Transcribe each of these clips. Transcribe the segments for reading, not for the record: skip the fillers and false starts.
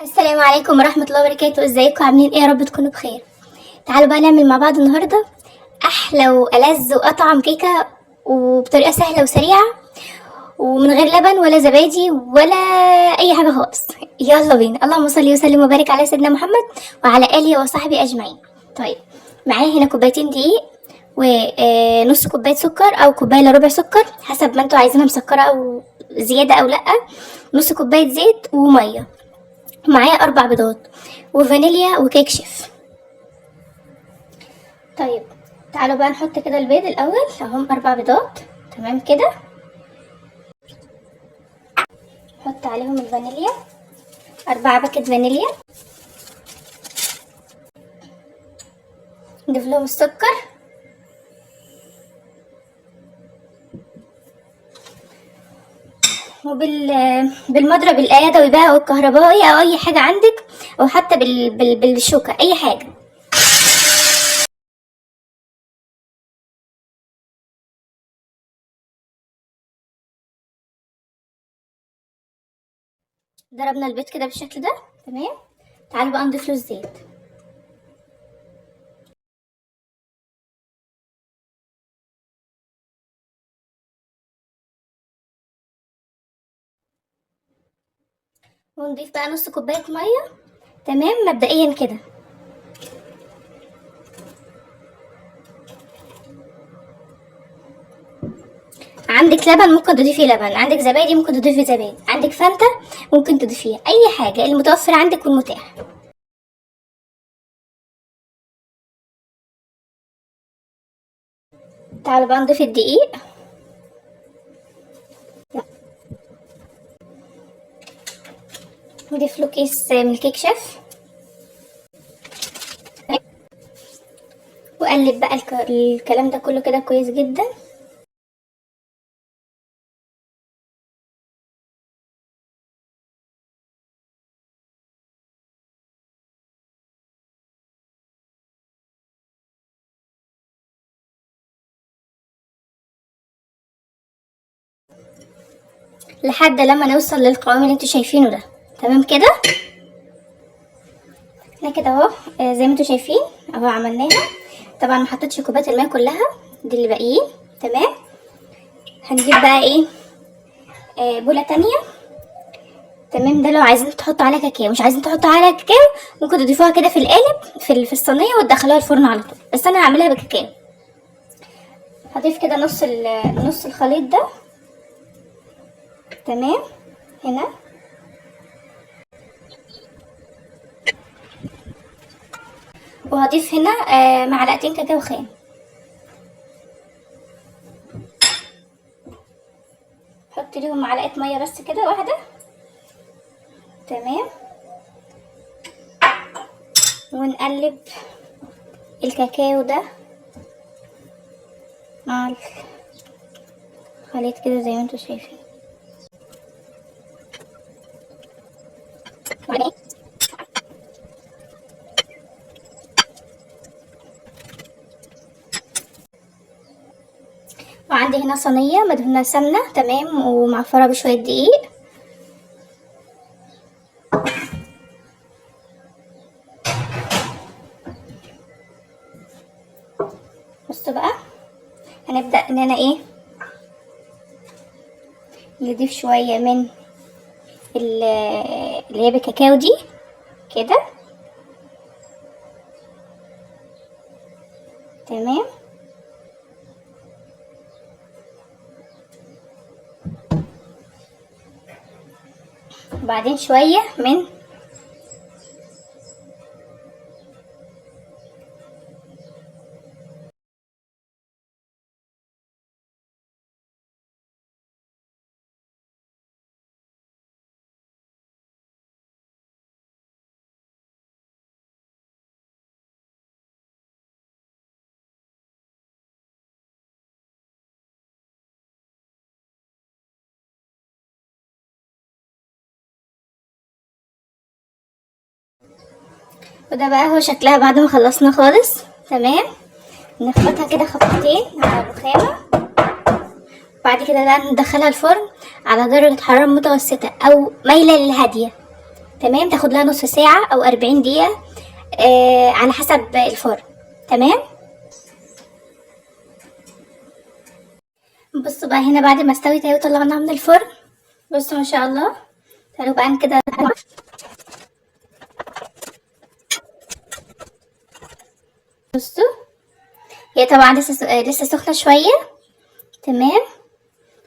السلام عليكم ورحمة الله وبركاته. ازيكم عاملين ايه؟ يا رب تكونوا بخير. تعالوا بقى نعمل مع بعض النهاردة احلى والذ واطعم كيكة، وبطريقة سهلة وسريعة، ومن غير لبن ولا زبادي ولا اي حاجة خالص. يلا بينا. اللهم صل وسلم وبارك على سيدنا محمد وعلى اله وصحبه اجمعين. طيب، معايا هنا كوبايتين دقيق ونص كوباية سكر او كوباية الا ربع سكر حسب ما انتوا عايزينها مسكرة او زيادة او لا، نص كوباية زيت ومية، معايا 4 بيضات وفانيليا وكيك شيف. طيب تعالوا بقى نحط كده البيض الاول اهم 4 بيضات. تمام كده، نحط عليهم الفانيليا 4 باكت فانيليا، نضيف لهم السكر بالمضرب اليدوي بقى او الكهربائي او اي حاجه عندك، او حتى بالشوكه اي حاجه. ضربنا البيض كده بالشكل ده. تمام، تعالوا بقى نضيف له الزيت. ونضيف بقى نص كوبايه ميه. تمام، مبدئيا كده. عندك لبن ممكن تضيفي لبن، عندك زبادي ممكن تضيفي زبادي، عندك فانتا ممكن تضيفيها، اي حاجه المتوفر عندك والمتاح. تعالوا بقى نضيف الدقيق. نضيف له كيس من الكيك شيف، وقلب بقى الكلام ده كله كده كويس جدا. لحد لما نوصل للقوام اللي انتوا شايفينه ده. تمام كده، احنا كده اهو زي ما انتوا شايفين اهو عملناها. طبعا ما حطيتش كوبايه الماء كلها دي اللي باقيين. تمام، هنجيب بقى ايه بوله تانية. تمام، ده لو عايزين تحطوا عليها كاكاو، مش عايزين تحطوا عليها كاكاو ممكن تضيفوها كده في القالب في الصينيه وتدخلوها الفرن على طول، بس انا هعملها بكاكاو. هضيف كده نص الخليط ده. تمام، هنا وهضيف هنا معلقتين كاكاو خام. حط ليهم معلقه ميه بس كده واحده. تمام، ونقلب الكاكاو ده مع الخليط كده زي ما انتوا شايفين. وعندي هنا صينيه مدهونه سمنه. تمام، ومعفره بشويه دقيق. بصوا بقى، هنبدا ان انا نضيف شويه من اللي هي بالكاكاو دي كده. تمام، وبعدين شويه من وده بقى هو شكلها بعد ما خلصنا خالص. تمام، نخبطها كده خبطتين على الرخامة. بعد كده بقى ندخلها الفرن على درجة حرارة متوسطة او مايلة للهادية. تمام. تاخد لها نص ساعة او 40 دقيقة على حسب الفرن. تمام. بصوا بقى هنا بعد ما استوت اهي وطلعناها من الفرن، بصوا ما شاء الله. تعالوا بقى كده، بصوا هي طبعا لسه سخنة شوية. تمام.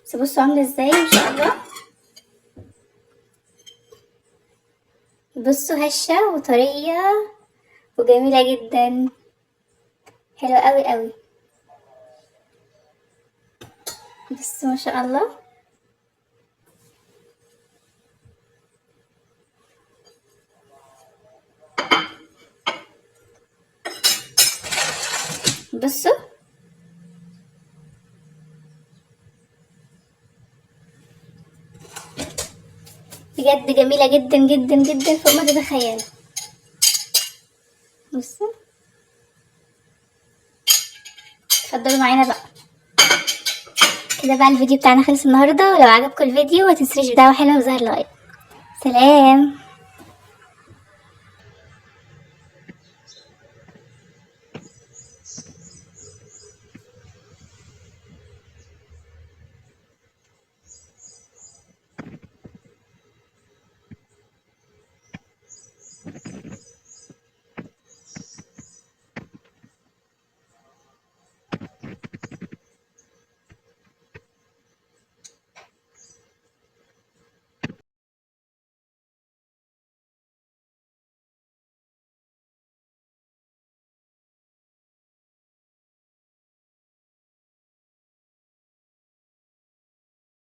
بس بصوا عاملة ازاي ما شاء الله. بصوا هشة وطرية وجميلة جدا، حلوة قوي قوي. بصوا ما شاء الله. بصوا بجد جميلة جدا جدا جدا فوق ما تتخيلوا. بصوا اتفضلوا معانا بقى. كده بقى الفيديو بتاعنا خلص النهارده، ولو عجبكم الفيديو ما تنسوش بدعوة حلوة وزهر لايك. سلام.